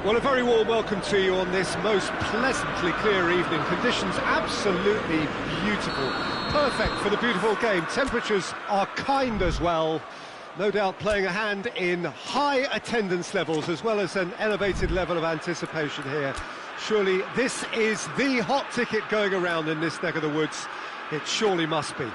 Well, a very warm welcome to you on this most pleasantly clear evening. Conditions absolutely beautiful. Perfect for the beautiful game. Temperatures are kind as well. No doubt playing a hand in high attendance levels as well as an elevated level of anticipation here. Surely this is the hot ticket going around in this neck of the woods. It surely must be.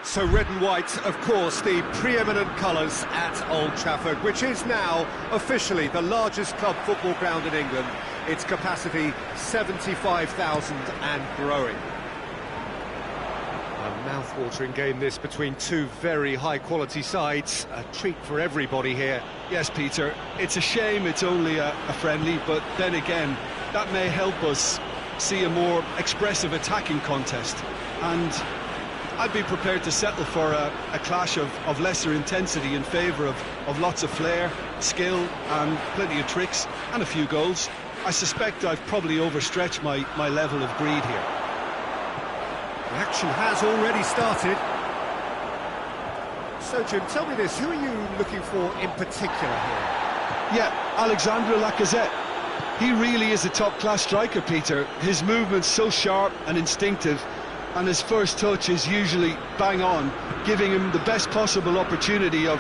So red and white, of course, the preeminent colours at Old Trafford, which is now officially the largest club football ground in England. Its capacity 75,000 and growing. A mouth-watering game this between two very high-quality sides. A treat for everybody here. Yes, Peter, it's a shame it's only a friendly, but then again, that may help us see a more expressive attacking contest. And I'd be prepared to settle for a clash of lesser intensity in favour of lots of flair, skill and plenty of tricks and a few goals. I suspect I've probably overstretched my level of greed here. The action has already started. So Jim, tell me this, who are you looking for in particular here? Yeah, Alexandre Lacazette. He really is a top-class striker, Peter. His movement's so sharp and instinctive, and his first touch is usually bang on, giving him the best possible opportunity of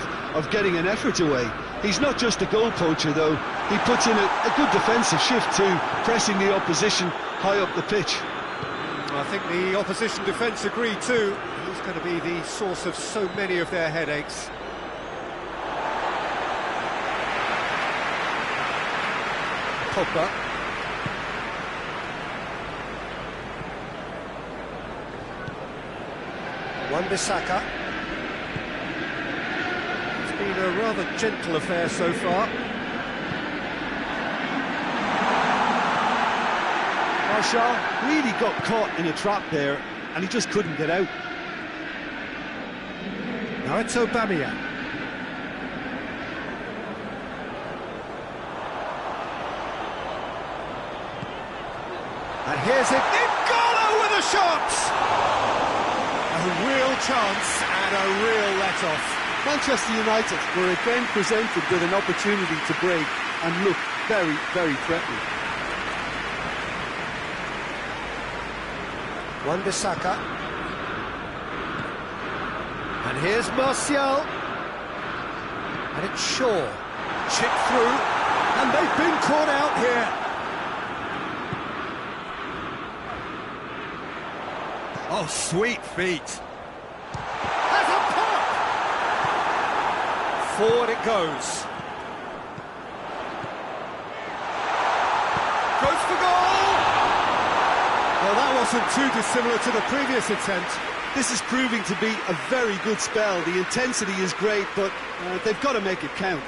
getting an effort away. He's not just a goal poacher, though. He puts in a good defensive shift too, pressing the opposition high up the pitch. I think the opposition defence agree too. He's going to be the source of so many of their headaches. Pogba. Wan-Bissaka. It's been a rather gentle affair so far. Marshall really got caught in a trap there, and he just couldn't get out. Now it's Aubameyang. And here's it, N'Golo with a shot! A real chance and a real let-off. Manchester United were again presented with an opportunity to break and look very, very threatening. Wan-Bissaka. And here's Martial. And it's Shaw. Chip through. And they've been caught out here. Oh, sweet feet. Has a pop! Forward it goes. Goes for goal! Well, that wasn't too dissimilar to the previous attempt. This is proving to be a very good spell. The intensity is great, but they've got to make it count.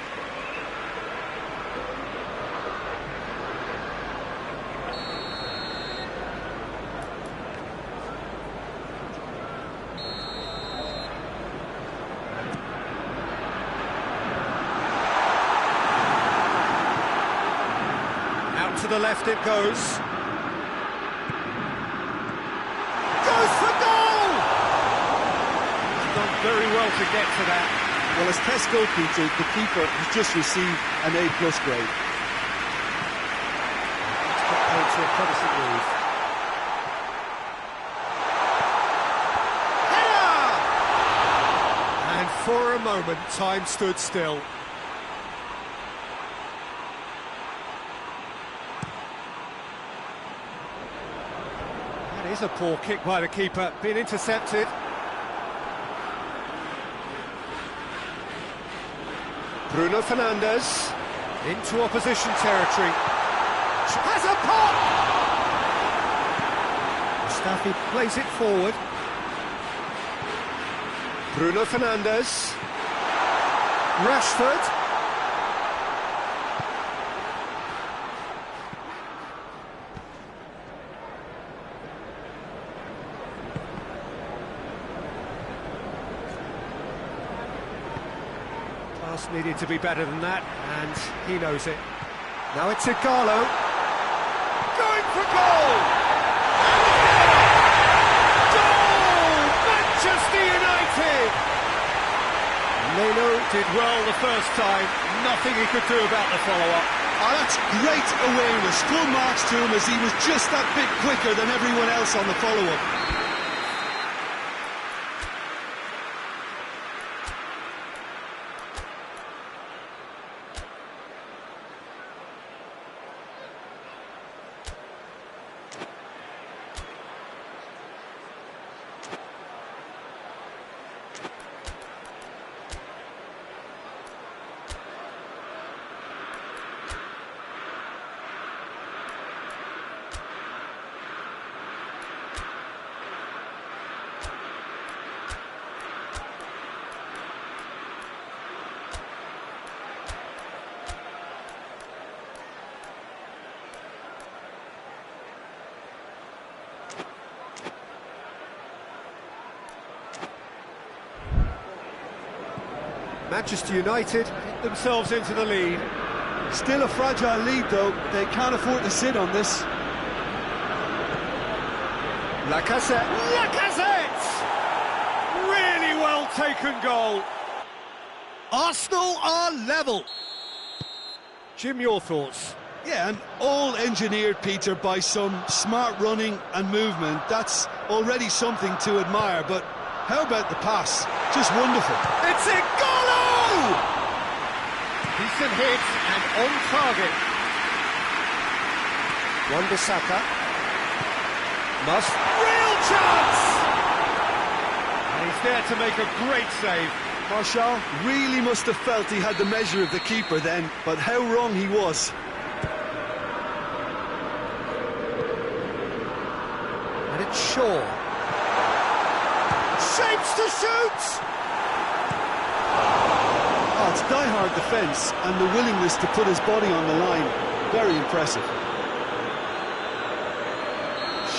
Out to the left it goes. Goes for goal! Done very well to get to that. Well, as test goalkeeper, the keeper has just received an A+ grade. It's got paid to a promising move. Header! And for a moment, time stood still. That is a poor kick by the keeper, being intercepted. Bruno Fernandes into opposition territory. Has a pop! Mustafi plays it forward. Bruno Fernandes. Rashford. Pass needed to be better than that, and he knows it. Now it's N'Golo. Going for goal! Goal! Manchester United! Leno did well the first time, nothing he could do about the follow-up. Oh, that's great awareness. Full marks to him as he was just that bit quicker than everyone else on the follow-up. Manchester United hit themselves into the lead. Still a fragile lead, though. They can't afford to sit on this. Lacazette! Lacazette! Really well taken goal. Arsenal are level. Jim, your thoughts? Yeah, and all engineered, Peter, by some smart running and movement. That's already something to admire, but how about the pass? Just wonderful. It's a goal! Decent hit and on target. Wan-Bissaka. Must. Real chance! And he's there to make a great save. Martial really must have felt he had the measure of the keeper then, but how wrong he was. And it's Shaw. Shapes to shoot! Oh, it's die-hard defence and the willingness to put his body on the line. Very impressive.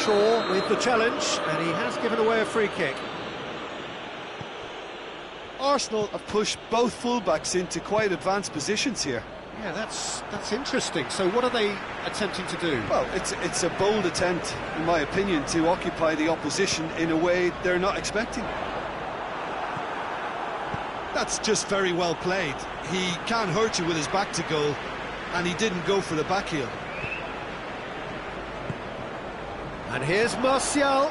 Shaw with the challenge, and he has given away a free kick. Arsenal have pushed both fullbacks into quite advanced positions here. Yeah, that's interesting. So what are they attempting to do? Well, it's a bold attempt, in my opinion, to occupy the opposition in a way they're not expecting. That's just very well played. He can't hurt you with his back to goal, and he didn't go for the back heel. And here's Martial.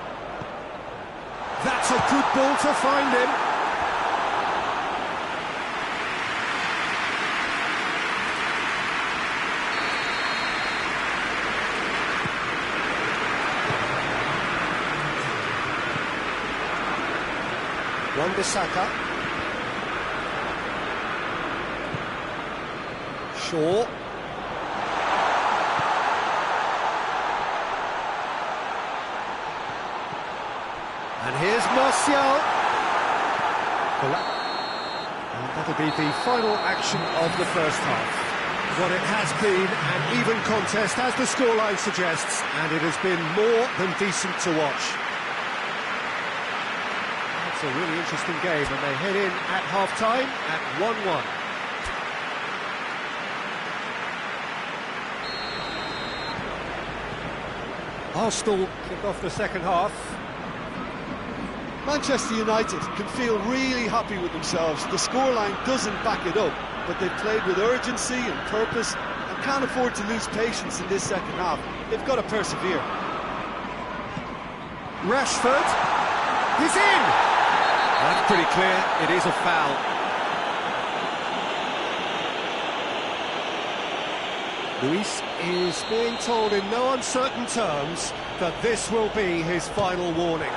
That's a good ball to find him. Wan-Bissaka. Shaw. And here's Martial. And that'll be the final action of the first half. What it has been an even contest, as the scoreline suggests, and it has been more than decent to watch. It's a really interesting game, and they head in at half-time at 1-1. Arsenal kick off the second half. Manchester United can feel really happy with themselves. The scoreline doesn't back it up, but they've played with urgency and purpose and can't afford to lose patience in this second half. They've got to persevere. Rashford. He's in! That's pretty clear. It is a foul. Luis is being told in no uncertain terms that this will be his final warning.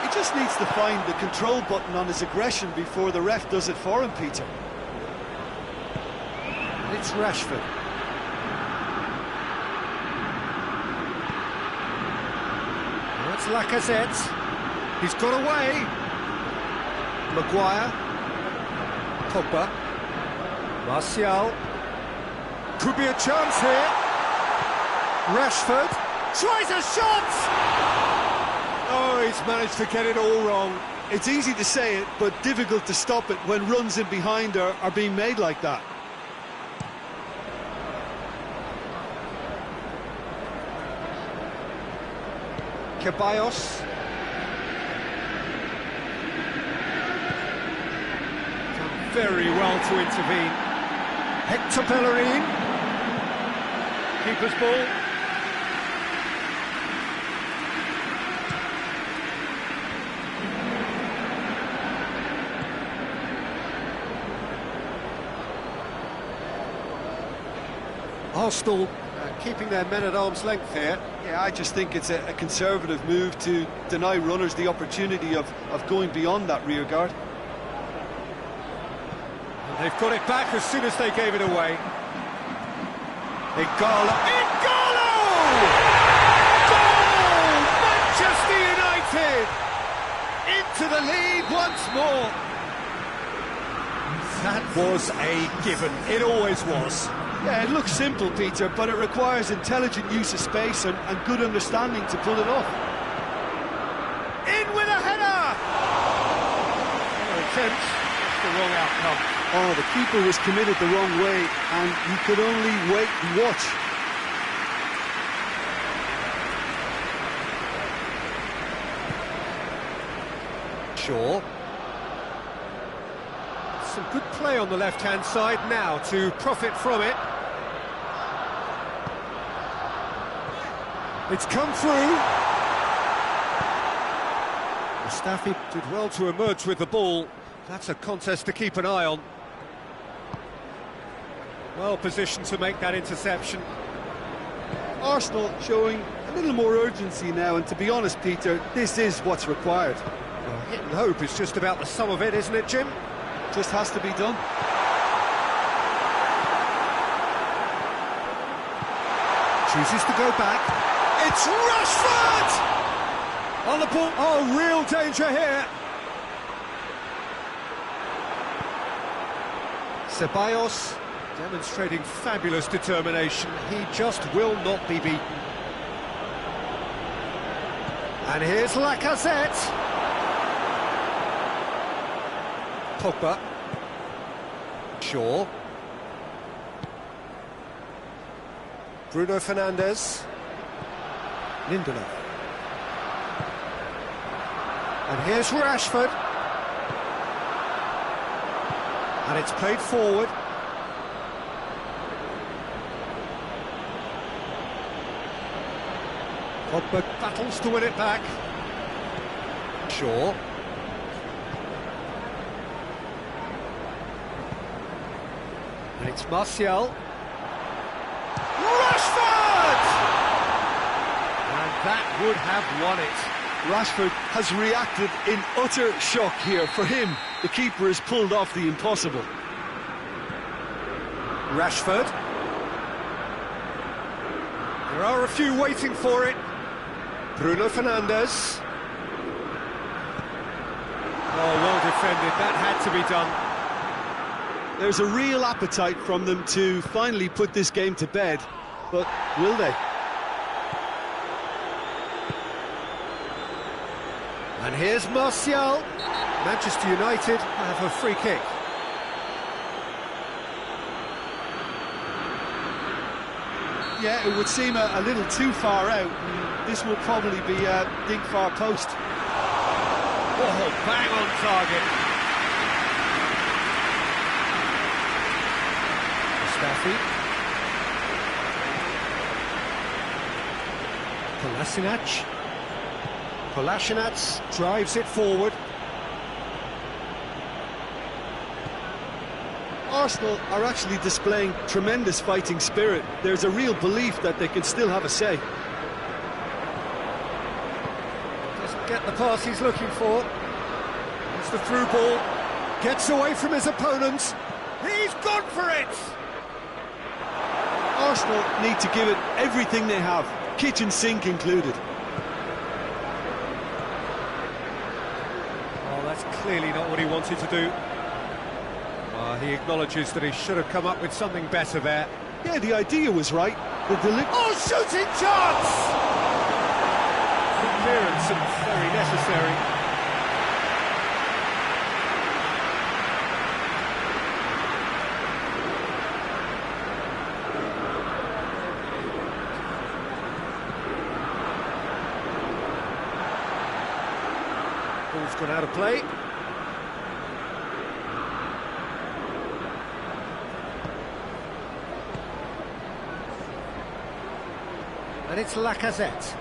He just needs to find the control button on his aggression before the ref does it for him, Peter. And it's Rashford. Now it's Lacazette. He's got away. Maguire. Pogba. Martial. Could be a chance here. Rashford tries a shot! Oh, he's managed to get it all wrong. It's easy to say it, but difficult to stop it when runs in behind are being made like that. Ceballos. Done very well to intervene. Hector Bellerin. Keeper's ball. Arsenal keeping their men at arm's length here. Yeah, I just think it's a conservative move to deny runners the opportunity of going beyond that rear guard. And they've got it back as soon as they gave it away. Igalo! Goal! Manchester United! Into the lead once more. That was a given. It always was. Yeah, it looks simple, Peter, but it requires intelligent use of space and good understanding to pull it off. In with a header! Attempt, the wrong outcome. Oh, the keeper was committed the wrong way, and he could only wait and watch. Shaw. Some good play on the left-hand side now to profit from it. It's come through. Mustafi did well to emerge with the ball. That's a contest to keep an eye on. Well positioned to make that interception. Arsenal showing a little more urgency now, and to be honest, Peter, this is what's required. Well, hit and hope is just about the sum of it, isn't it, Jim? Just has to be done. Chooses to go back. It's Rashford! On the ball. Oh, real danger here. Ceballos demonstrating fabulous determination. He just will not be beaten. And here's Lacazette. Pogba. Shaw. Bruno Fernandes. Lindelof. And here's Rashford. And it's played forward. Pogba battles to win it back. Shaw. And it's Martial. Rashford! And that would have won it. Rashford has reacted in utter shock here. For him, the keeper has pulled off the impossible. Rashford. There are a few waiting for it. Bruno Fernandes. Oh, well defended. That had to be done. There's a real appetite from them to finally put this game to bed, but will they? And here's Martial. Manchester United have a free kick. Yeah, it would seem a little too far out. This will probably be a deep far post. Oh, bang on target. Mustafi. Kolasinac drives it forward. Arsenal are actually displaying tremendous fighting spirit. There's a real belief that they can still have a say. Doesn't get the pass he's looking for. It's the through ball. Gets away from his opponents. He's gone for it! Arsenal need to give it everything they have, kitchen sink included. Oh, that's clearly not what he wanted to do. He acknowledges that he should have come up with something better there. Yeah, the idea was right. Oh, shooting chance! Clearance and very necessary. Ball's gone out of play. And it's Lacazette.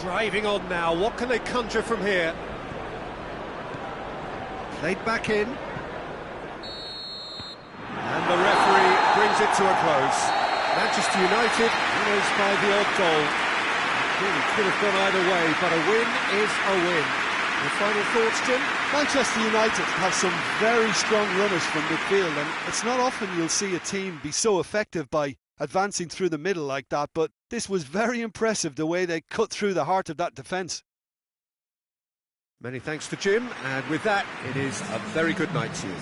Driving on now, what can they conjure from here? Played back in. And the referee brings it to a close. Manchester United winners by the odd goal. Really could have gone either way, but a win is a win. Your final thoughts, Jim? Manchester United have some very strong runners from midfield, and it's not often you'll see a team be so effective by advancing through the middle like that, but this was very impressive the way they cut through the heart of that defence. Many thanks to Jim, and with that, it is a very good night to you.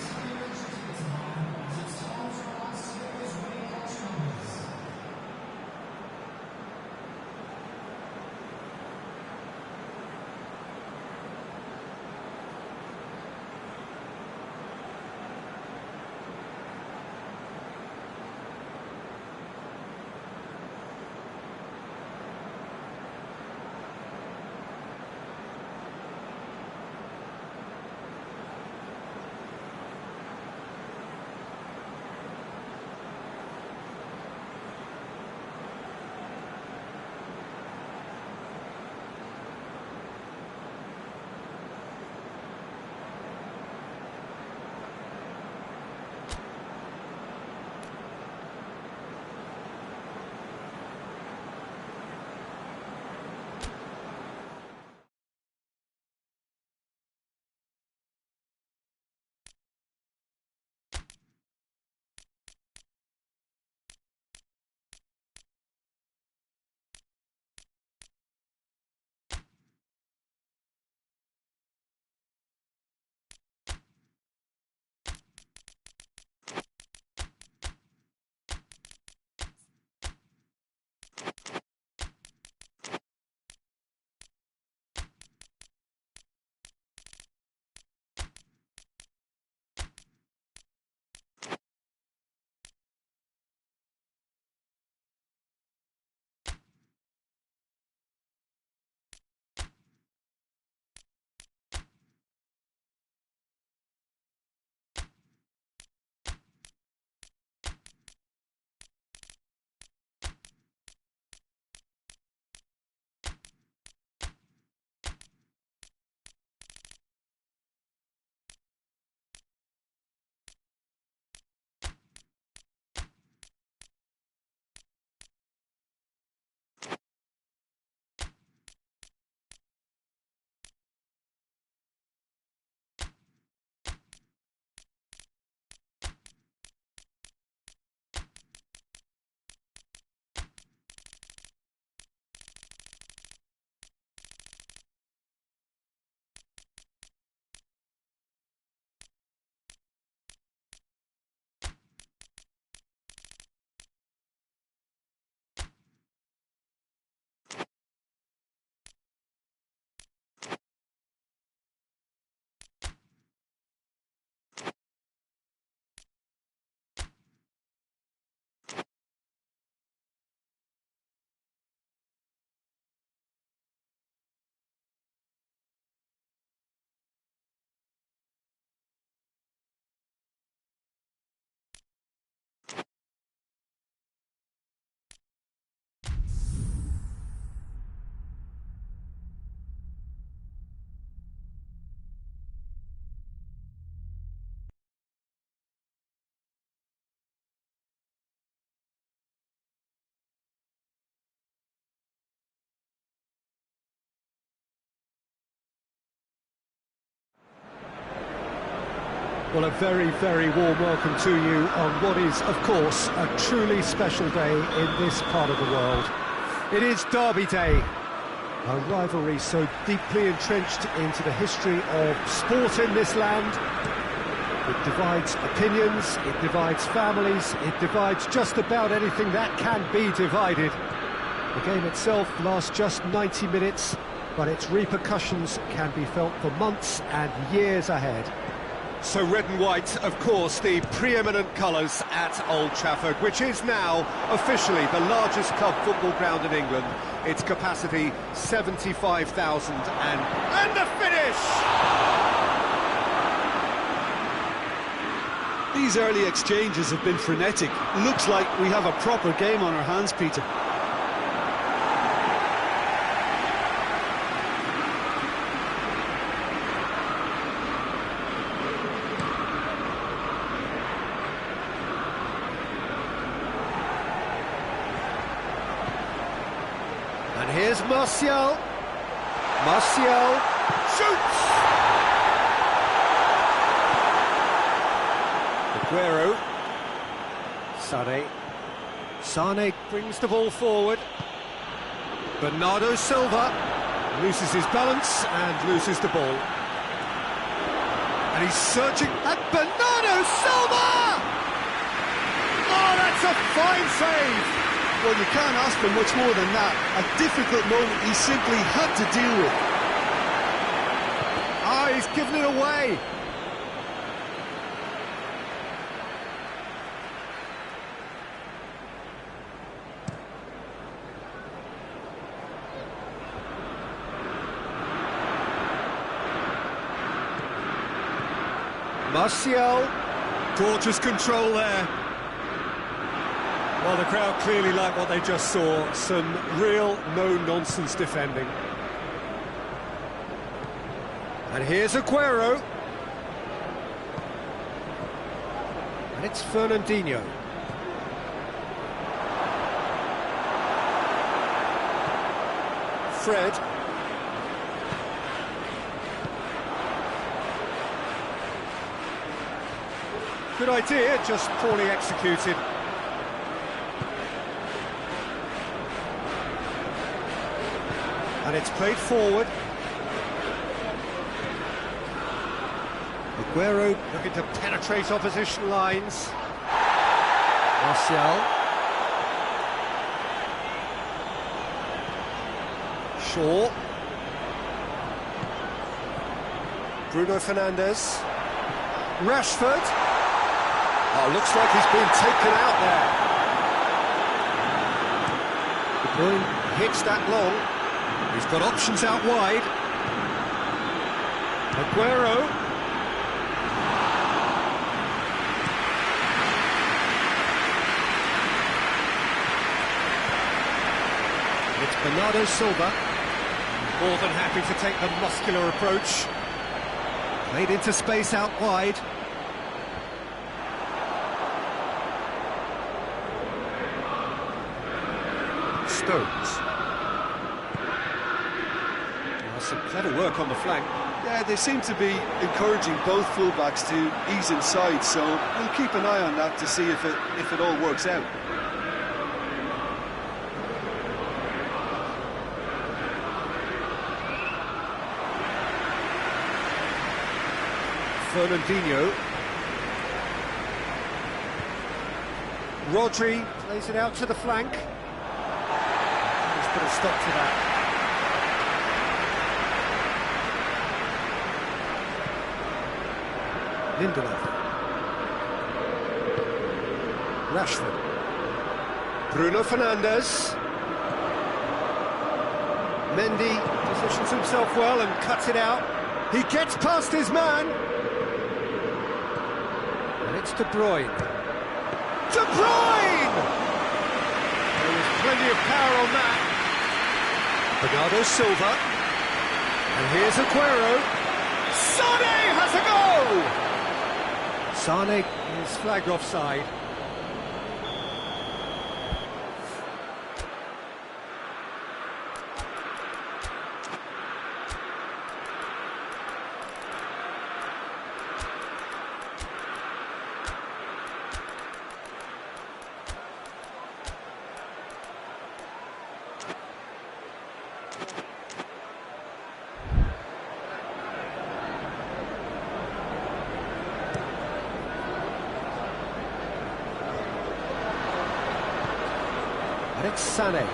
Well, a very, very warm welcome to you on what is, of course, a truly special day in this part of the world. It is Derby Day, a rivalry so deeply entrenched into the history of sport in this land. It divides opinions, it divides families, it divides just about anything that can be divided. The game itself lasts just 90 minutes, but its repercussions can be felt for months and years ahead. So red and white, of course, the preeminent colours at Old Trafford, which is now officially the largest club football ground in England. Its capacity, 75,000 and the finish! These early exchanges have been frenetic. Looks like we have a proper game on our hands, Peter. here's Martial. Martial shoots! Aguero. Sane brings the ball forward. Bernardo Silva loses his balance and loses the ball. And he's searching at Bernardo Silva! Oh, that's a fine save! Well, you can't ask for much more than that. A difficult moment he simply had to deal with. Ah, he's given it away. Martial, gorgeous control there. Well, the crowd clearly like what they just saw. Some real no-nonsense defending. And here's Aguero. And it's Fernandinho. Fred. Good idea, just poorly executed. And it's played forward. Aguero looking to penetrate opposition lines. Martial. Shaw. Bruno Fernandes. Rashford. Oh, looks like he's been taken out there. De Bruyne hits that long. He's got options out wide. Aguero. It's Bernardo Silva. More than happy to take the muscular approach. Played into space out wide. Stones. Some clever work on the flank. Yeah, they seem to be encouraging both fullbacks to ease inside, so we'll keep an eye on that to see if it all works out. Fernandinho. Rodri plays it out to the flank. He's put a stop to that. Lindelof. Rashford. Bruno Fernandes. Mendy positions himself well and cuts it out. He gets past his man. And it's De Bruyne. De Bruyne! There was plenty of power on that. Bernardo Silva. And here's Aguero. Sane has a go! Sane is flagged offside. It's Sané.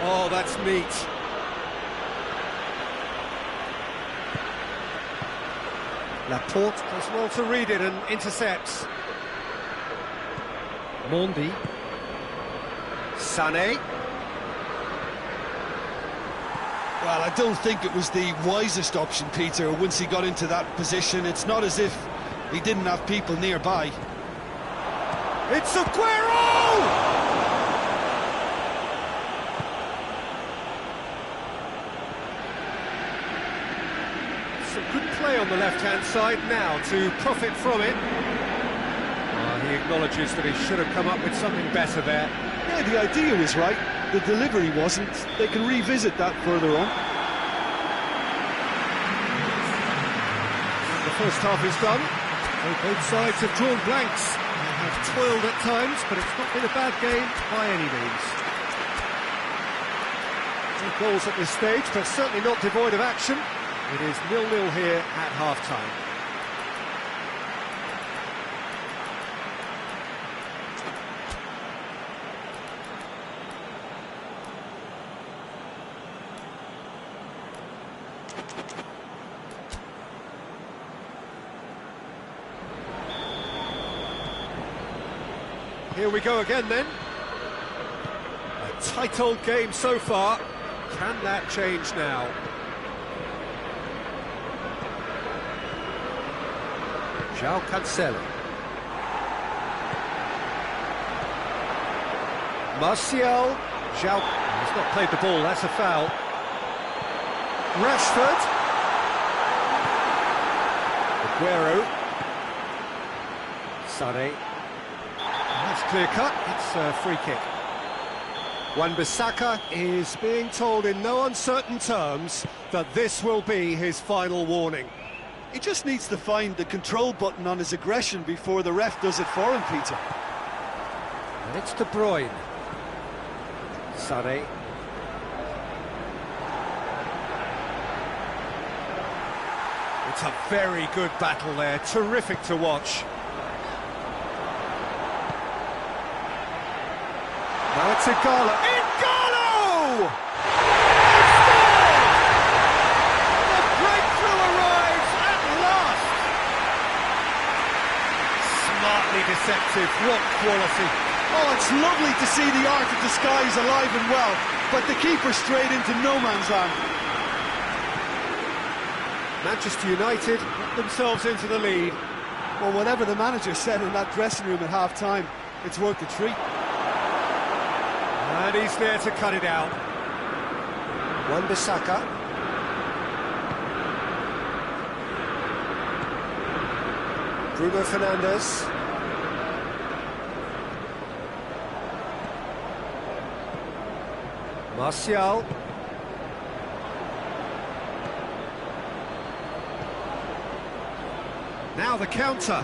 Oh, that's neat. Laporte does well to read it and intercepts. Mondi. Sané. Well, I don't think it was the wisest option, Peter, once he got into that position. It's not as if he didn't have people nearby. It's Aguero! Some good play on the left-hand side now to profit from it. He acknowledges that he should have come up with something better there. Yeah, the idea was right, the delivery wasn't. They can revisit that further on. The first half is done. Both sides have drawn blanks. They have toiled at times, but it's not been a bad game by any means. No goals at this stage, but certainly not devoid of action. It is 0-0 here at half-time. Here we go again then. A tight old game so far. Can that change now? João Cancelo. Martial. João. He's not played the ball, that's a foul. Rashford. Aguero. Sane. That's clear cut, it's a free kick. Wan-Bissaka is being told in no uncertain terms that this will be his final warning. He just needs to find the control button on his aggression before the ref does it for him, Peter. And it's De Bruyne. Sane. It's a very good battle there, terrific to watch. Now it's Igalo. Igalo! The breakthrough arrives at last! Smartly deceptive, what quality. Oh, it's lovely to see the art of disguise alive and well, but the keeper straight into no man's land. Manchester United got themselves into the lead. Well, whatever the manager said in that dressing room at half-time, it's worth the treat. And he's there to cut it out. Wan-Bissaka. Bruno Fernandes. Martial. Now the counter.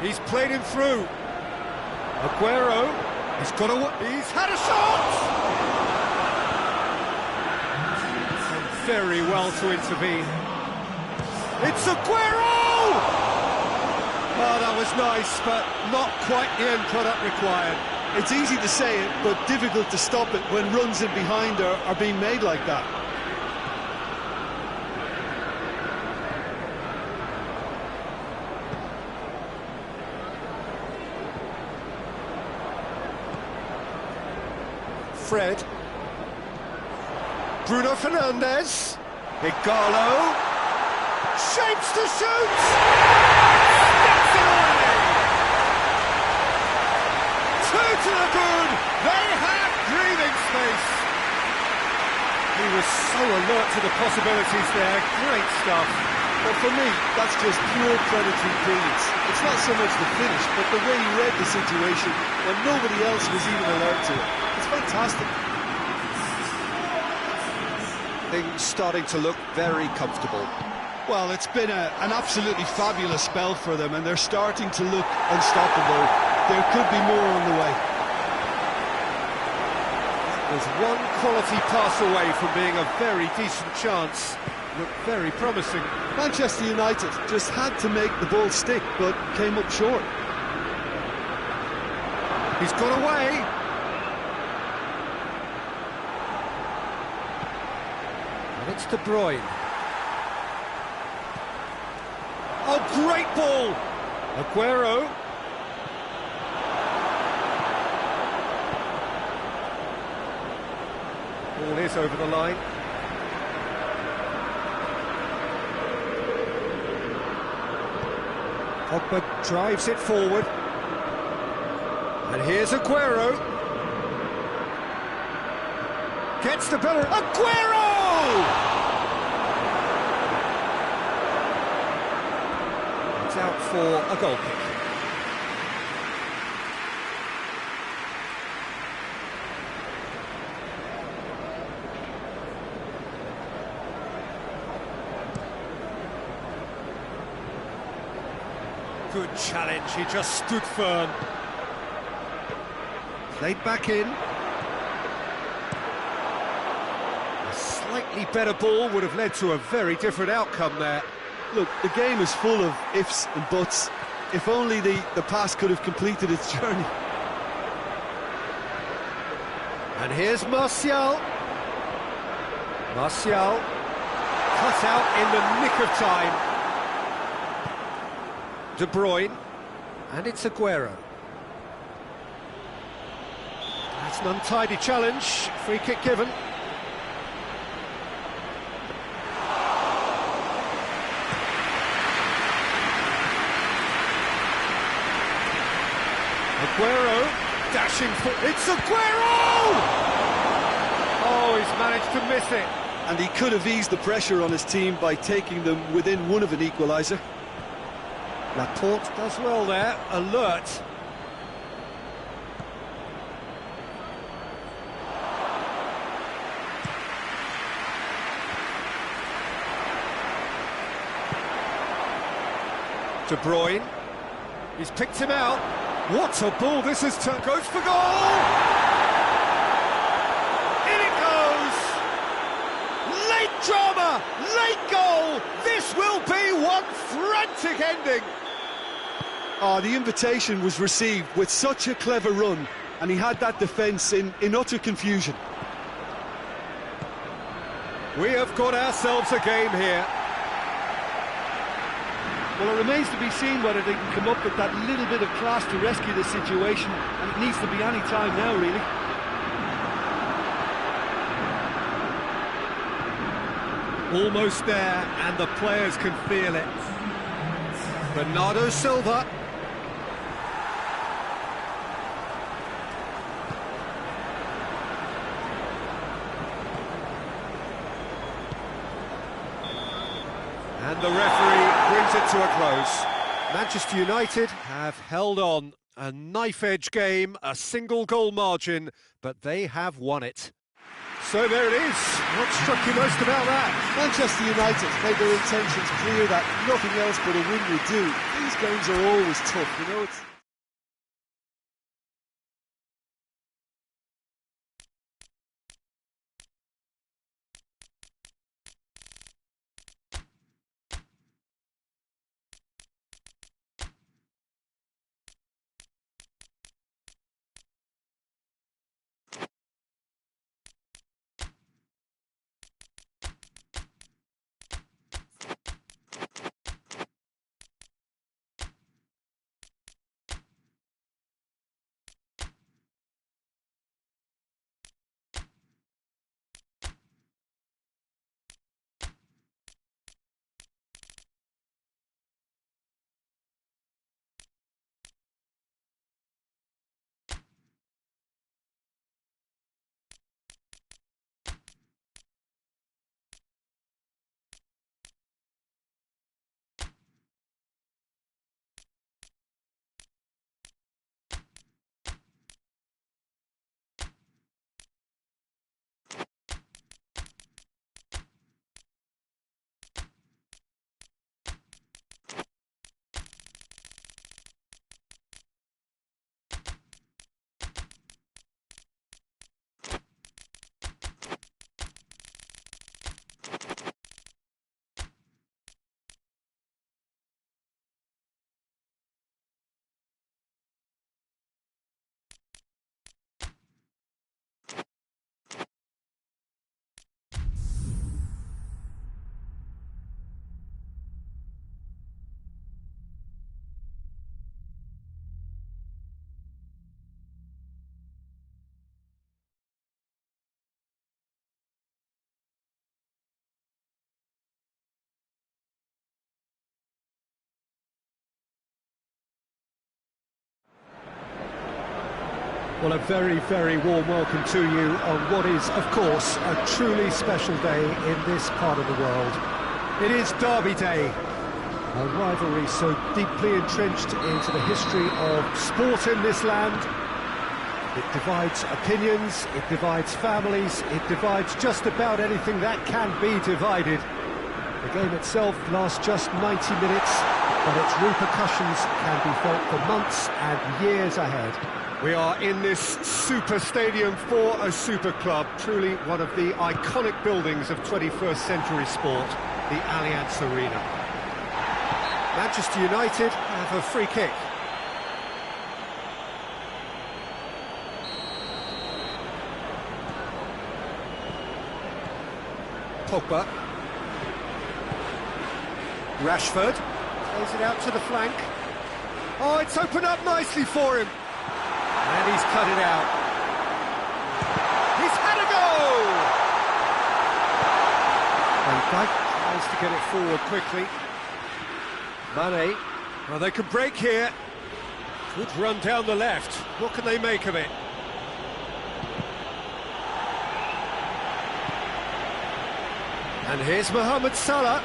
He's played him through. Aguero. He's got a... He's had a shot! And very well to intervene. It's Aguero! Oh, that was nice, but not quite the end product required. It's easy to say it, but difficult to stop it when runs in behind are being made like that. Fred. Bruno Fernandes. Igalo. Shapes to shoot! Steps it away! Two to the good! They have breathing space! He was so alert to the possibilities there. Great stuff. But for me, that's just pure predatory brilliance. It's not so much the finish, but the way he read the situation when nobody else was even alert to it. It's fantastic. Things starting to look very comfortable. Well, it's been an absolutely fabulous spell for them, and they're starting to look unstoppable. There could be more on the way. There's one quality pass away from being a very decent chance. Looked very promising. Manchester United just had to make the ball stick, but came up short. He's got away. And it's De Bruyne. Oh, great ball! Aguero. Ball is over the line. Pogba drives it forward. And here's Aguero. Gets the better. Aguero! It's out for a goal kick. Good challenge, he just stood firm. Played back in. A slightly better ball would have led to a very different outcome there. Look, the game is full of ifs and buts. If only the pass could have completed its journey. And here's Martial. Martial cut out in the nick of time. De Bruyne, and it's Aguero. That's an untidy challenge, free kick given. Aguero, dashing for... It's Aguero! Oh, he's managed to miss it. And he could have eased the pressure on his team by taking them within one of an equaliser. Laporte does well there, alert. De Bruyne, he's picked him out. What a ball this has turned, goes for goal! In it goes! Late drama, late goal! This will be one frantic ending! Oh, the invitation was received with such a clever run, and he had that defence in utter confusion. We have got ourselves a game here. Well, it remains to be seen whether they can come up with that little bit of class to rescue the situation, and it needs to be any time now, really. Almost there, and the players can feel it. Bernardo Silva. And the referee brings it to a close. Manchester United have held on. A knife-edge game, a single-goal margin, but they have won it. So there it is. What struck you most about that? Manchester United made their intentions clear that nothing else but a win would do. These games are always tough, you know. Well, a very, very warm welcome to you on what is, of course, a truly special day in this part of the world. It is Derby Day, a rivalry so deeply entrenched into the history of sport in this land. It divides opinions, it divides families, it divides just about anything that can be divided. The game itself lasts just 90 minutes, but its repercussions can be felt for months and years ahead. We are in this super stadium for a super club, truly one of the iconic buildings of 21st century sport, the Allianz Arena. Manchester United have a free kick. Pogba. Rashford plays it out to the flank. Oh, it's opened up nicely for him. And he's cut it out. He's had a goal! Van Dijk tries to get it forward quickly. Mane. Well, they can break here. Good run down the left. What can they make of it? And here's Mohamed Salah,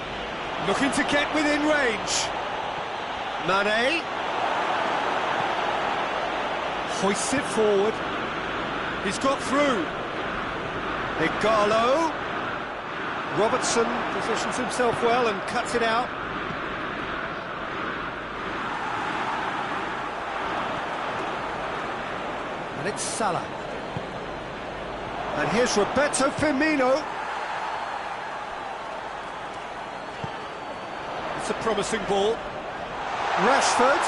looking to get within range. Mane hoists it forward. He's got through. Igalo. Robertson positions himself well and cuts it out. And it's Salah. And here's Roberto Firmino. It's a promising ball. Rashford.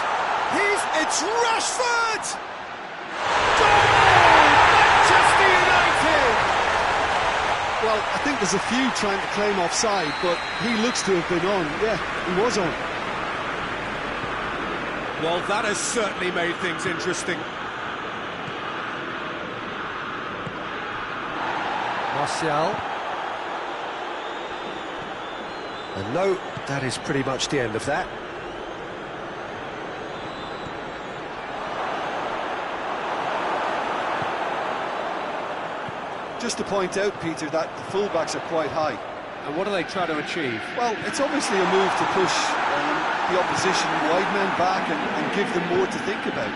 It's Rashford! Goal! Manchester United! Well, I think there's a few trying to claim offside, but he looks to have been on. Yeah, he was on. Well, that has certainly made things interesting. Martial. And no, that is pretty much the end of that. Just to point out, Peter, that the fullbacks are quite high. And what are they trying to achieve? Well, it's obviously a move to push the opposition wide men back and give them more to think about.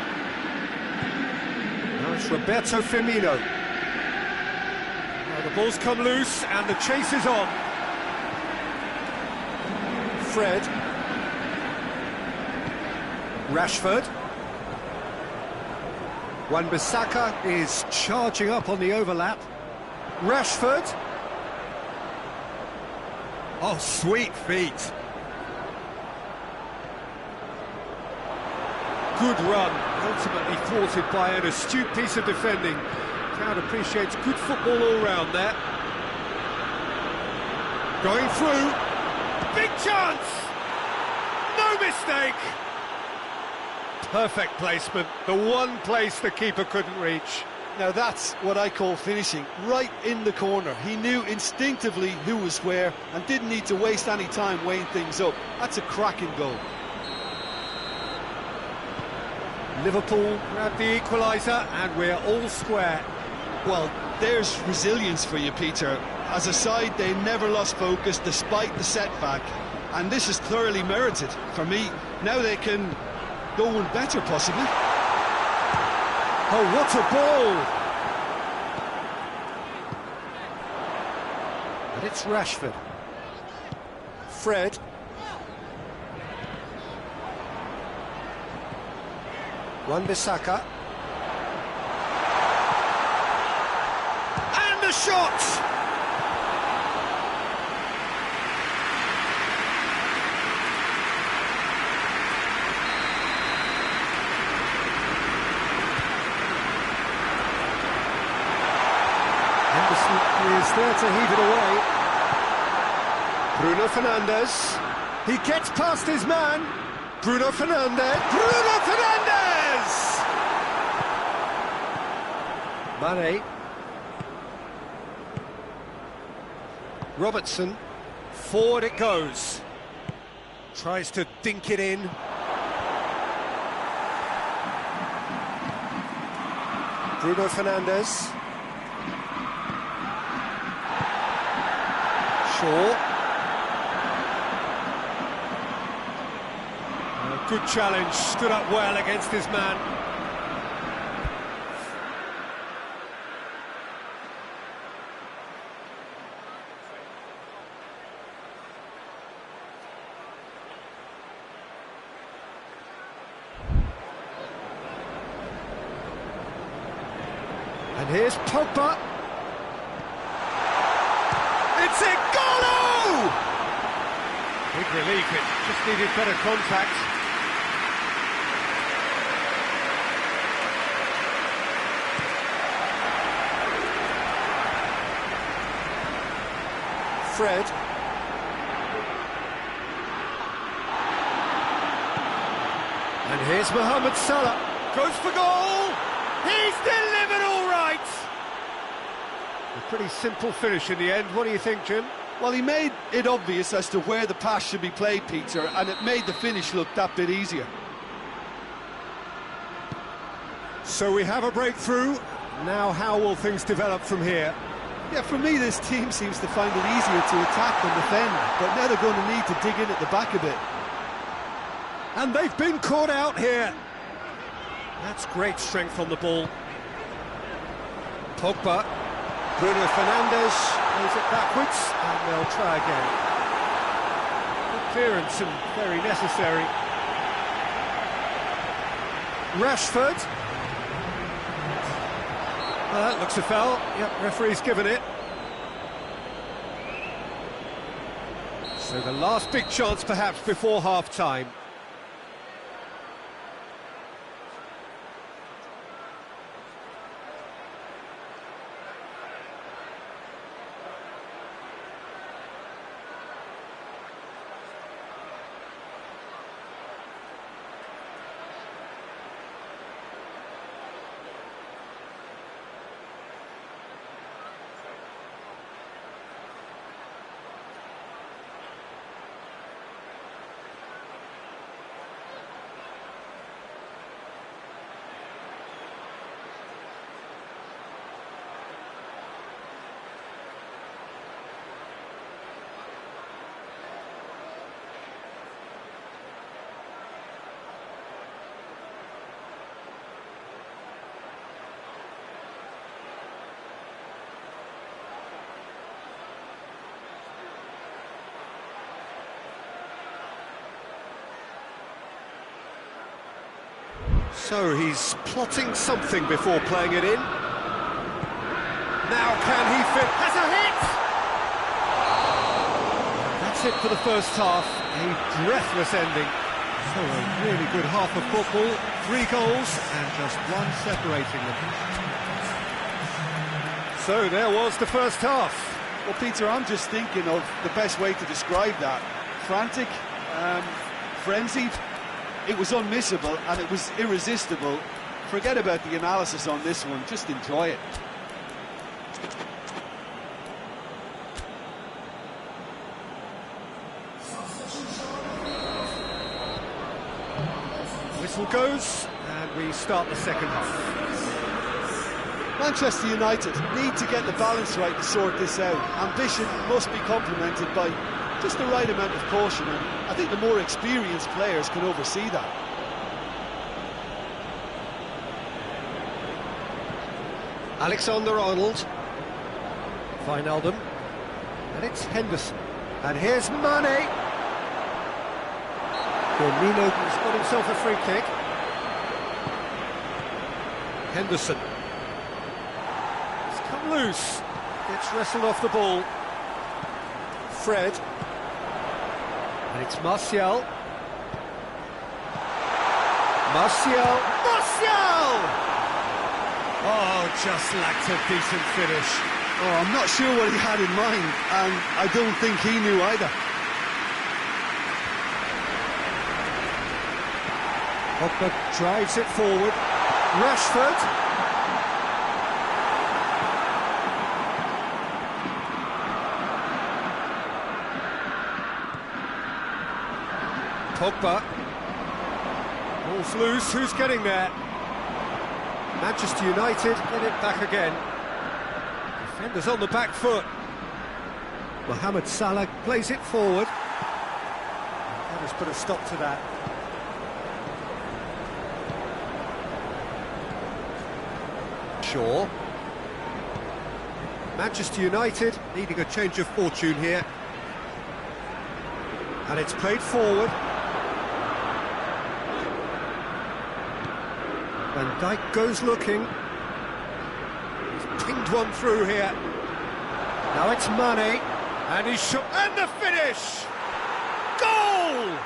Now it's Roberto Firmino. Now the ball's come loose and the chase is on. Fred. Rashford. Wan-Bissaka is charging up on the overlap. Rashford. Oh, sweet feet. Good run, ultimately thwarted by an astute piece of defending. Crowd appreciates good football all round there. Going through. Big chance! No mistake! Perfect placement, the one place the keeper couldn't reach. Now that's what I call finishing, right in the corner. He knew instinctively who was where and didn't need to waste any time weighing things up. That's a cracking goal. Liverpool grab the equaliser and we're all square. Well, there's resilience for you, Peter. As a side, they never lost focus despite the setback, and this is thoroughly merited. For me, now they can go one better, possibly. Oh, what a ball! And it's Rashford. Fred. Wan-Bissaka. And the shot! Is there to heave it away. Bruno Fernandes. He gets past his man. Bruno Fernandes. Bruno Fernandes! Mane. Robertson. Forward it goes. Tries to dink it in. Bruno Fernandes. Shaw. Good challenge, stood up well against his man. And here's Pogba. It's a goal! Big relief, it just needed better contact. Fred. And here's Mohamed Salah. Goes for goal! He's delivered all right! A pretty simple finish in the end. What do you think, Jim? Well, he made it obvious as to where the pass should be played, Peter, and it made the finish look that bit easier. So we have a breakthrough. Now how will things develop from here? Yeah, for me, this team seems to find it easier to attack than defend, but now they're going to need to dig in at the back a bit. And they've been caught out here. That's great strength on the ball. Pogba. Bruno Fernandes plays it backwards, and they'll try again. Good clearance and very necessary. Rashford. Well, that looks a foul. Yep, referee's given it. So the last big chance perhaps before half-time. So he's plotting something before playing it in. Now can he fit? Has a hit! That's it for the first half. A breathless ending. So a really good half of football. 3 goals and just one separating them. So there was the first half. Well, Peter, I'm just thinking of the best way to describe that. Frantic, frenzied. It was unmissable and it was irresistible. Forget about the analysis on this one, just enjoy it. Whistle goes, and we start the second half. Manchester United need to get the balance right to sort this out. Ambition must be complemented by just the right amount of caution, and I think the more experienced players can oversee that. Alexander-Arnold. Wijnaldum. And it's Henderson. And here's Mane. Firmino's got himself a free kick. Henderson. It's come loose. It's wrestled off the ball. Fred. And it's Martial. Martial! Oh, just lacked a decent finish. Oh, I'm not sure what he had in mind, and I don't think he knew either. Pogba drives it forward. Rashford. Pogba. Ball's loose, who's getting there? Manchester United get it back again. Defenders on the back foot. Mohamed Salah plays it forward. That has put a stop to that. Shaw. Manchester United needing a change of fortune here. And it's played forward. Van Dijk goes looking. He's pinged one through here. Now it's Mane, and he's shot, and the finish! Goal!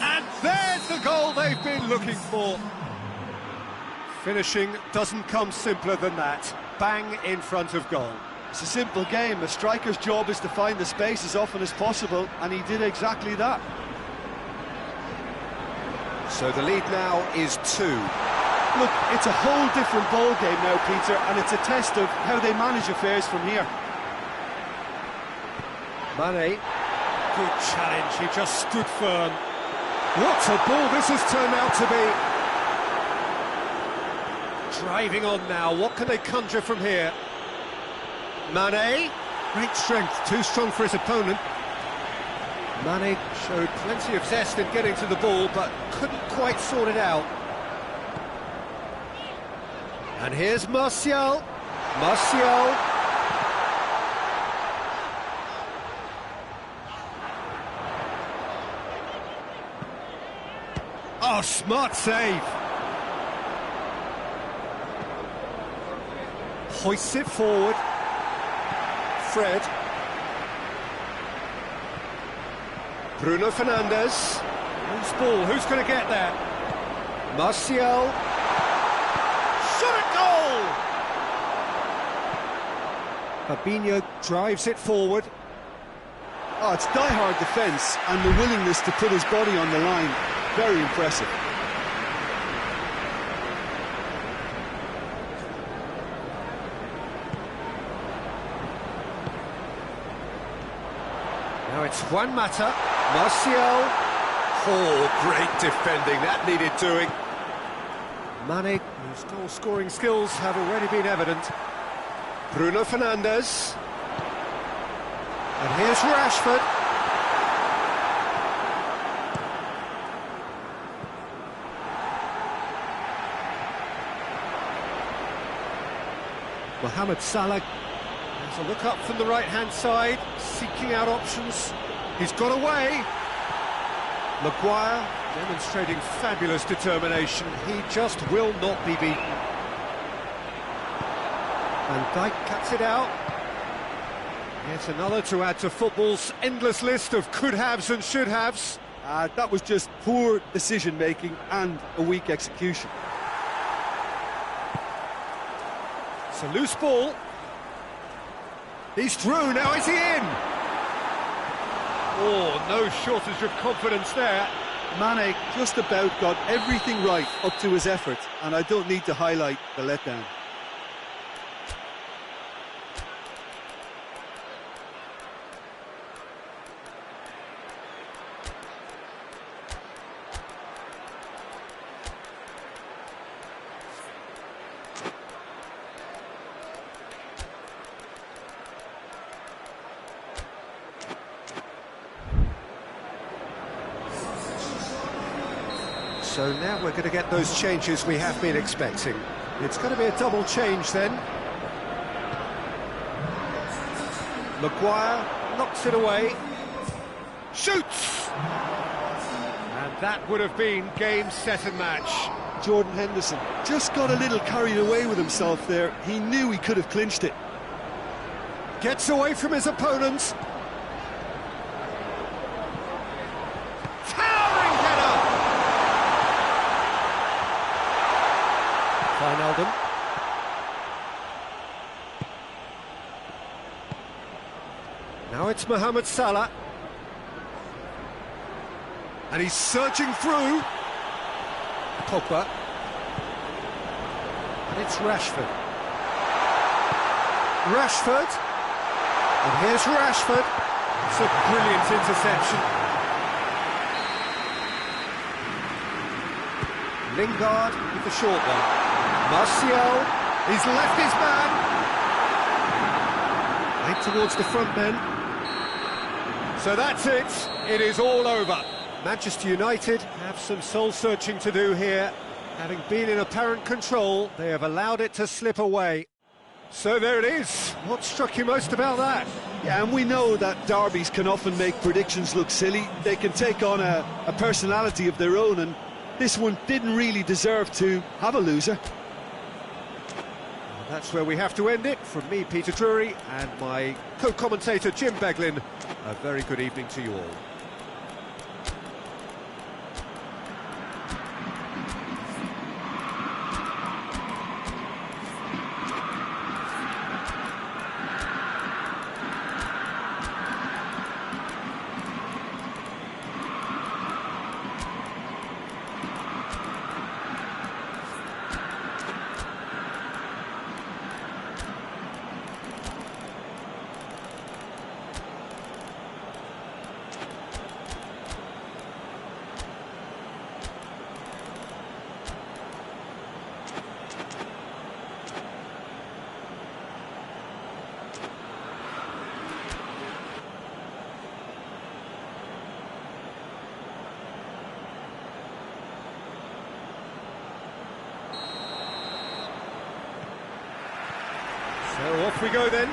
And there's the goal they've been looking for. Finishing doesn't come simpler than that. Bang in front of goal. It's a simple game. A striker's job is to find the space as often as possible, and he did exactly that. So the lead now is 2. Look, it's a whole different ball game now, Peter, and it's a test of how they manage affairs from here. Mane, good challenge, he just stood firm. What a ball this has turned out to be. Driving on now, what can they conjure from here? Mane, great strength, too strong for his opponent. Mane showed plenty of zest in getting to the ball, but couldn't quite sort it out. And here's Martial. Martial. Oh, smart save. Hoists it forward. Fred. Bruno Fernandes. Loose ball, who's going to get there? Martial. Shot at goal! Fabinho drives it forward. Oh, it's die-hard defence and the willingness to put his body on the line. Very impressive. Now it's Juan Mata. Martial. Oh, great defending, that needed doing. Mane, whose goal-scoring skills have already been evident. Bruno Fernandes. And here's Rashford. Mohamed Salah has a look up from the right-hand side, seeking out options. He's got away. Maguire demonstrating fabulous determination. He just will not be beaten. Van Dijk cuts it out. Yet another to add to football's endless list of could-haves and should-haves. That was just poor decision-making and a weak execution. It's a loose ball. He's through, now is he in? Oh, no shortage of confidence there. Mane just about got everything right up to his effort, and I don't need to highlight the letdown. So now we're going to get those changes we have been expecting. It's going to be a double change then. Maguire knocks it away. Shoots! And that would have been game, set and match. Jordan Henderson just got a little carried away with himself there. He knew he could have clinched it. Gets away from his opponents. Wijnaldum. Now it's Mohamed Salah. And he's surging through. Pogba. And it's Rashford. Rashford. And here's Rashford. It's a brilliant interception. Lingard with the short one. Martial, he's left his man. Right towards the front men. So that's it, it is all over. Manchester United have some soul-searching to do here. Having been in apparent control, they have allowed it to slip away. So there it is. What struck you most about that? Yeah, and we know that derbies can often make predictions look silly. They can take on a personality of their own, and this one didn't really deserve to have a loser. That's where we have to end it. From me, Peter Drury, and my co-commentator, Jim Beglin, a very good evening to you all. So off we go then.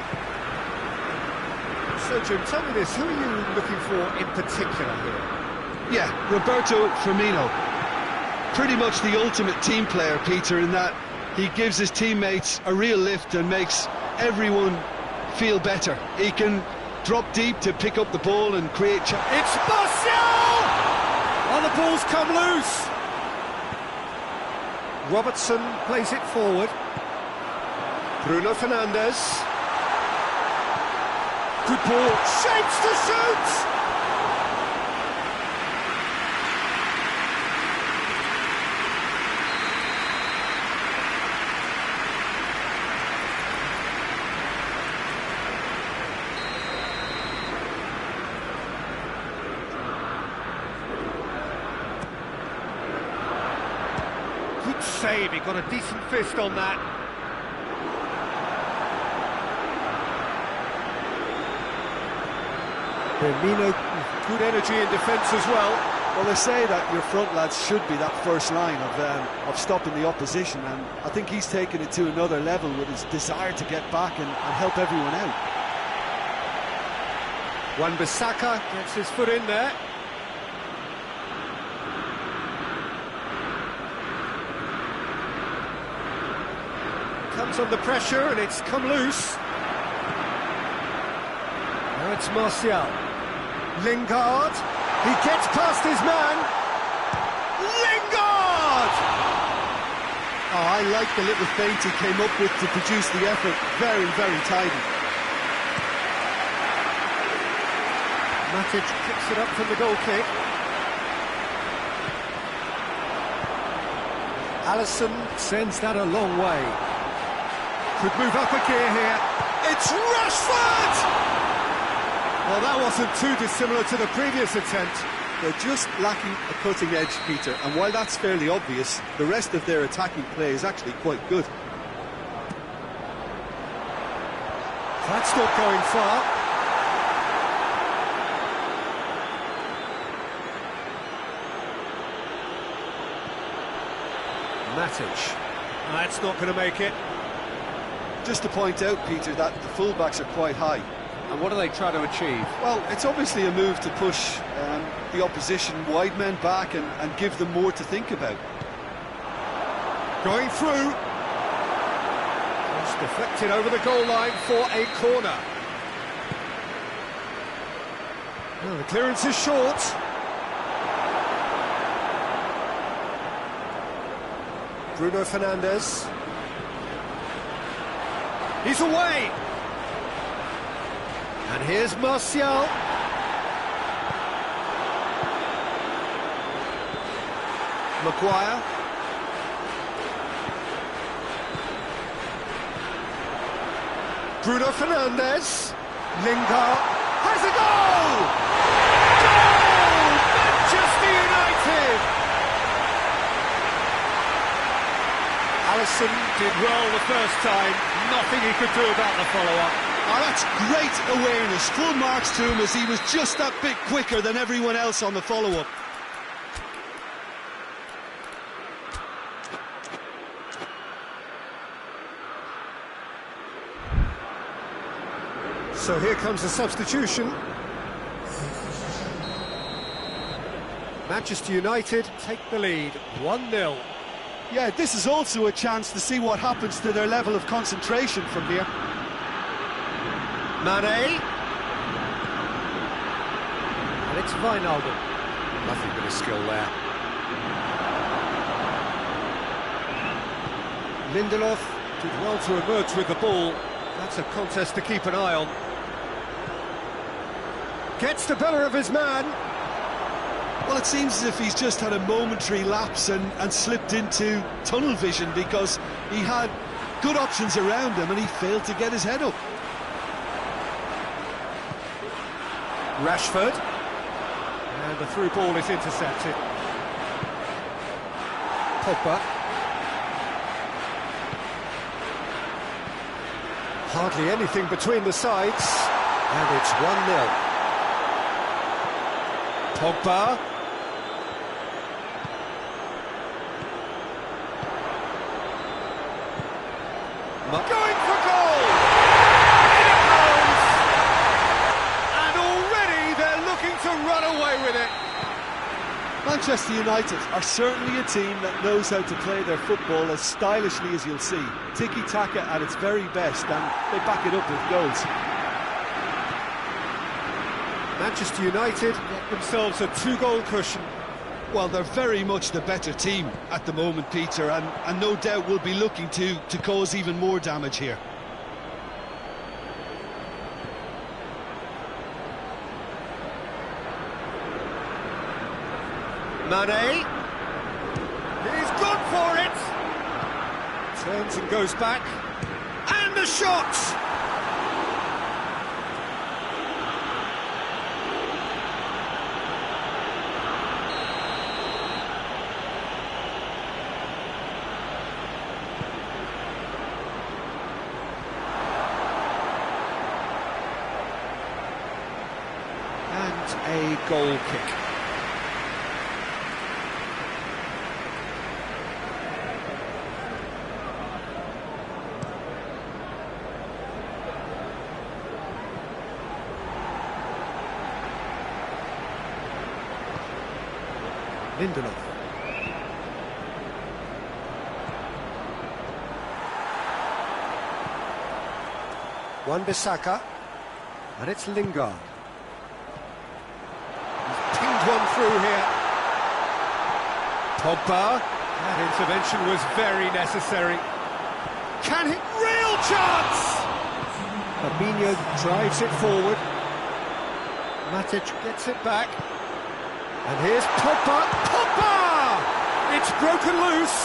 So Jim, tell me this, who are you looking for in particular here? Yeah, Roberto Firmino. Pretty much the ultimate team player, Peter, in that he gives his teammates a real lift and makes everyone feel better. He can drop deep to pick up the ball and create... It's Martial! Oh, the ball's come loose. Robertson plays it forward. Bruno Fernandes. Good ball. Shapes to shoot! Good save, he got a decent fist on that. Firmino, good energy in defence as well. Well, they say that your front lads should be that first line of stopping the opposition, and I think he's taken it to another level with his desire to get back and help everyone out. Wan-Bissaka gets his foot in there. Comes under pressure and it's come loose. Now it's Martial. Lingard, he gets past his man. Lingard! Oh, I like the little feint he came up with to produce the effort. Very, very tidy. Matic picks it up from the goal kick. Alisson sends that a long way. Could move up a gear here. It's Rashford! Well, that wasn't too dissimilar to the previous attempt. They're just lacking a cutting edge, Peter, and while that's fairly obvious, the rest of their attacking play is actually quite good. That's not going far. Matic. That's not going to make it. Just to point out, Peter, that the fullbacks are quite high. And what do they try to achieve? Well, it's obviously a move to push the opposition wide men back and give them more to think about. Going through. It's deflected over the goal line for a corner. Well, the clearance is short. Bruno Fernandes. He's away. And here's Martial. Maguire. Bruno Fernandes. Lingard has a goal! Goal! Manchester United! Alisson did well the first time. Nothing he could do about the follow-up. Oh, that's great awareness. Full marks to him as he was just that bit quicker than everyone else on the follow-up. So here comes the substitution. Manchester United take the lead, 1-0. Yeah, this is also a chance to see what happens to their level of concentration from here. Mane. And it's Wijnaldum. Nothing but a skill there. Lindelof did well to emerge with the ball. That's a contest to keep an eye on. Gets the better of his man. Well, it seems as if he's just had a momentary lapse and slipped into tunnel vision, because he had good options around him and he failed to get his head up. Rashford. And the through ball is intercepted. Pogba. Hardly anything between the sides. And it's 1-0. Pogba. Going for goal! In it goes! And already they're looking to run away with it. Manchester United are certainly a team that knows how to play their football as stylishly as you'll see. Tiki-taka at its very best, and they back it up with goals. Manchester United get themselves a 2-goal cushion. Well, they're very much the better team at the moment, Peter, and no doubt will be looking to cause even more damage here. Mane. He's gone for it. Turns and goes back. And the shot! And a goal kick. Lindelof. Wan-Bissaka. And it's Lingard. He's pinged one through here. Pogba. That intervention was very necessary. Can hit, real chance! Fabinho drives it forward. Matic gets it back. And here's Pogba. Pogba! It's broken loose.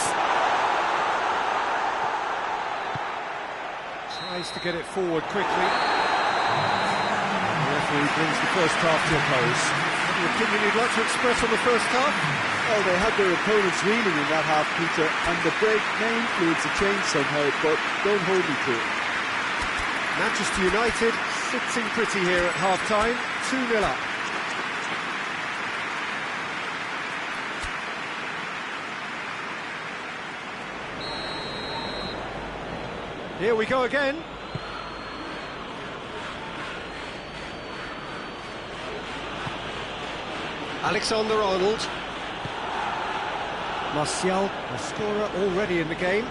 Tries to get it forward quickly. The referee brings the first half to a close. Any opinion you'd like to express on the first half? Oh, they had their opponents reeling in that half, Peter, and the break may influence a change somehow, but don't hold me to it. Manchester United sitting pretty here at half-time, 2-0 up. Here we go again. Alexander-Arnold. Martial, a scorer already in the game.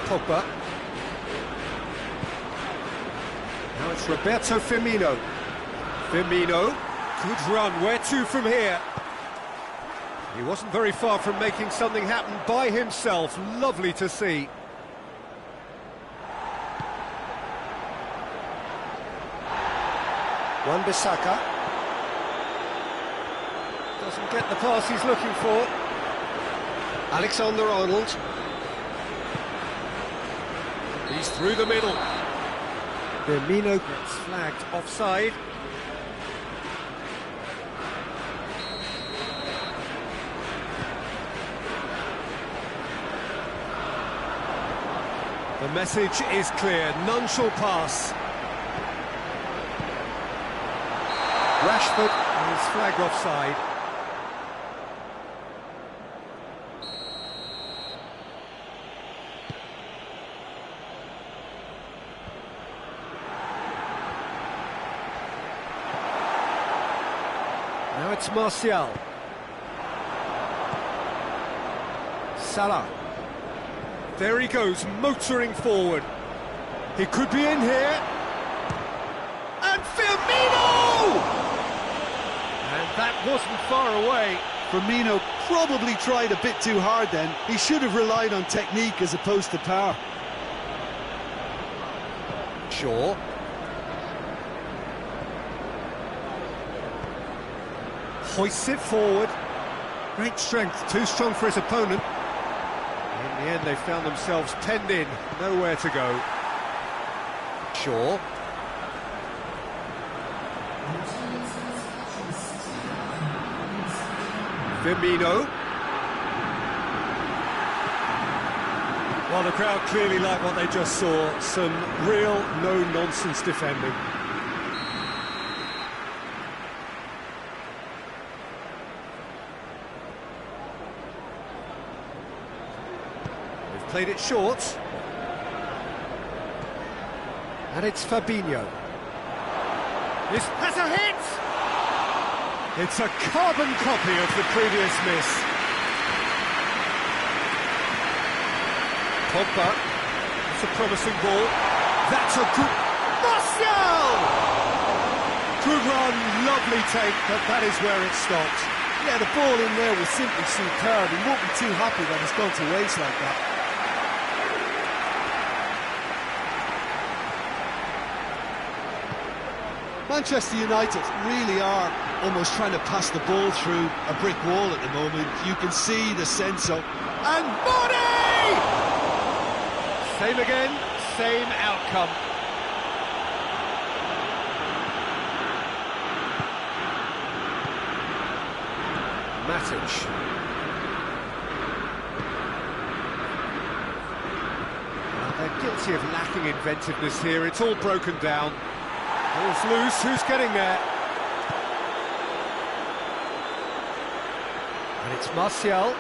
Pogba. Now it's Roberto Firmino. Firmino, good run, where to from here? He wasn't very far from making something happen by himself, lovely to see. Wan-Bissaka. Doesn't get the pass he's looking for. Alexander-Arnold. He's through the middle. Firmino gets flagged offside. The message is clear, none shall pass. Rashford is flagged offside. Now it's Martial. Salah. There he goes, motoring forward. He could be in here. And Firmino! And that wasn't far away. Firmino probably tried a bit too hard then. He should have relied on technique as opposed to power. Shaw. Hoists it forward. Great strength, too strong for his opponent. In the end, they found themselves penned in, nowhere to go. Shaw. Firmino. Well, the crowd clearly like what they just saw. Some real no-nonsense defending. They've played it short. And it's Fabinho. This has a hit! It's a carbon copy of the previous miss. Pogba, it's a promising ball. That's a good... Martial! Good run, lovely take, but that is where it stopped. Yeah, the ball in there was simply superb. He won't be too happy that it's gone to waste like that. Manchester United really are almost trying to pass the ball through a brick wall at the moment. You can see the sense of... And Body! Same again, same outcome. Matic. They're guilty of lacking inventiveness here. It's all broken down. Ball's loose, who's getting there? And it's Martial.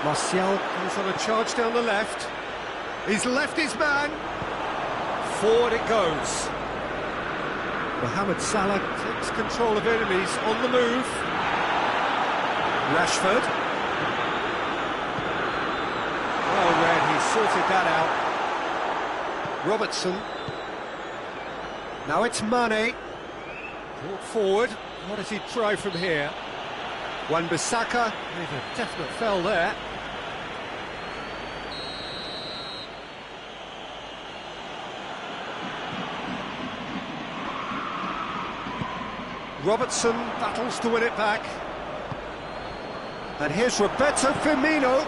Martial goes on a charge down the left. He's left his man. Forward it goes. Mohamed Salah takes control of enemies on the move. Rashford. Well read, he sorted that out. Robertson. Now it's Mane. Brought forward. What does he try from here? Wan-Bissaka with a definite foul there. Robertson battles to win it back. And here's Roberto Firmino.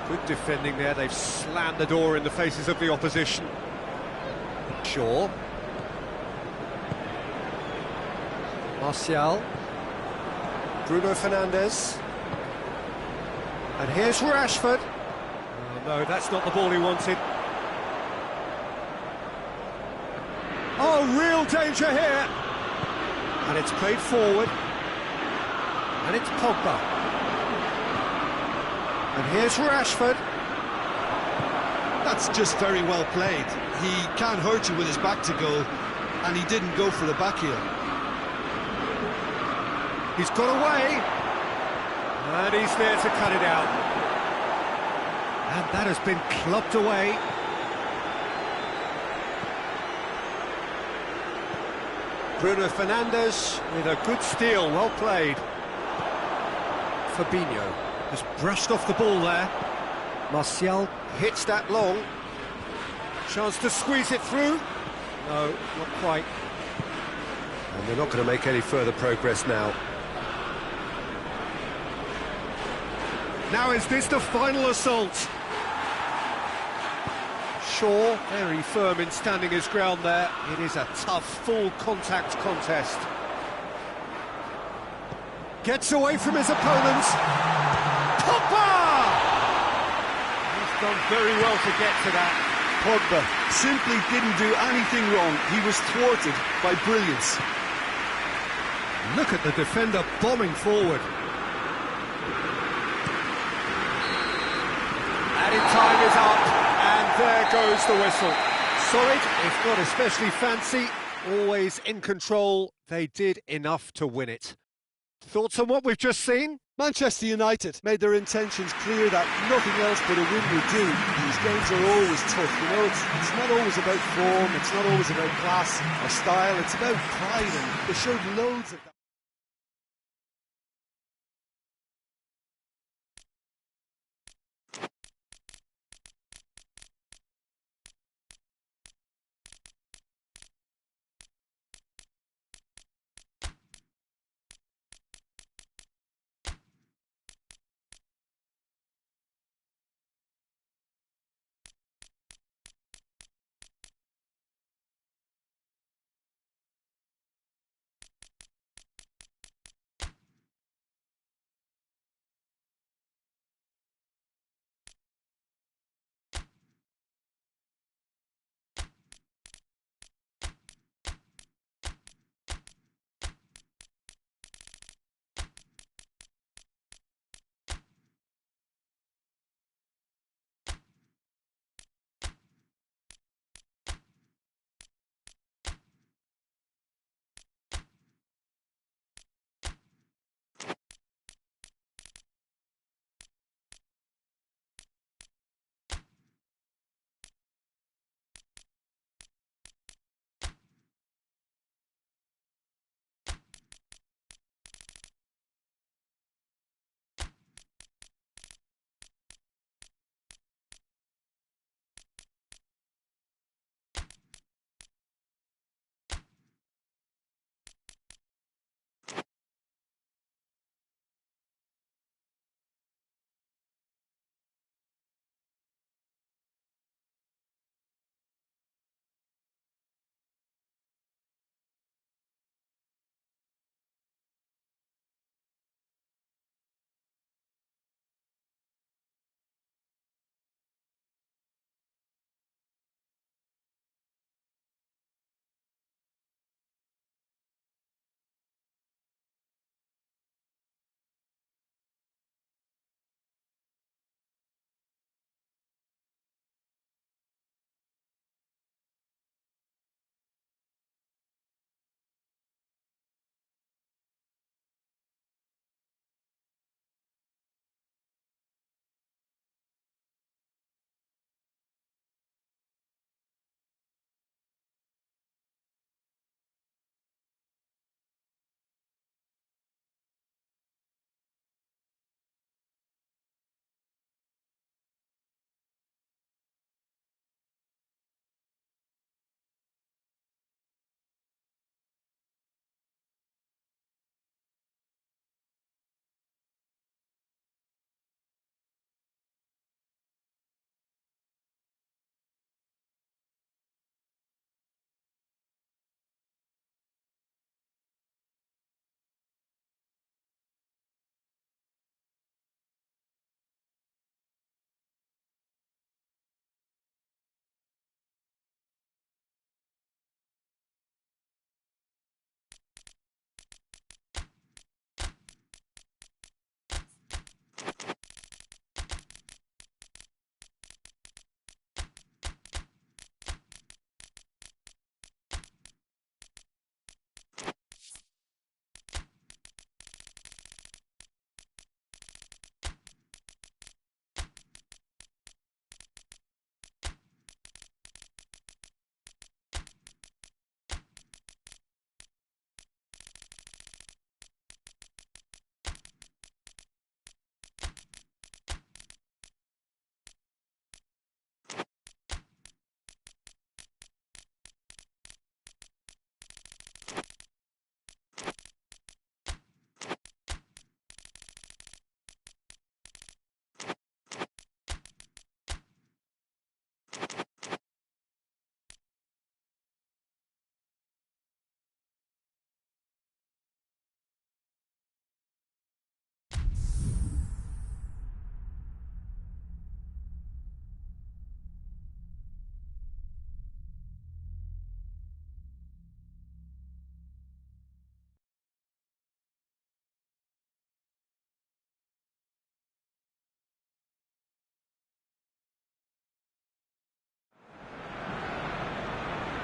Good defending there, they've slammed the door in the faces of the opposition. Shaw. Martial. Bruno Fernandes. And here's Rashford. Oh no, that's not the ball he wanted. Oh, real danger here. And it's played forward. And it's Pogba. And here's Rashford. That's just very well played. He can't hurt you with his back to goal, and he didn't go for the back heel. He's got away. And he's there to cut it out. And that has been clubbed away. Bruno Fernandes with a good steal, well played. Fabinho has brushed off the ball there. Martial hits that long. Chance to squeeze it through. No, not quite. And they're not going to make any further progress now. Now is this the final assault? Shaw, very firm in standing his ground there. It is a tough, full-contact contest. Gets away from his opponents. Pogba! He's done very well to get to that. Pogba simply didn't do anything wrong. He was thwarted by brilliance. Look at the defender bombing forward. Added time is up, and there goes the whistle. Solid, if not especially fancy, always in control. They did enough to win it. Thoughts on what we've just seen? Manchester United made their intentions clear that nothing else but a win would do. These games are always tough, you know, it's not always about form, it's not always about class or style, it's about pride, and they showed loads of that.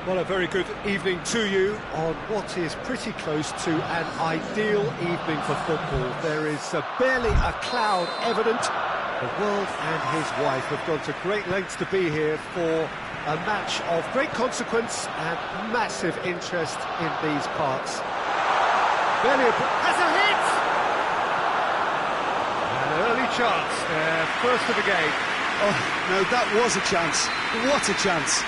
Well, a very good evening to you on what is pretty close to an ideal evening for football. There is barely a cloud evident. The world and his wife have gone to great lengths to be here for a match of great consequence and massive interest in these parts. Barely has a hit! An early chance, first of the game. Oh, no, that was a chance. What a chance.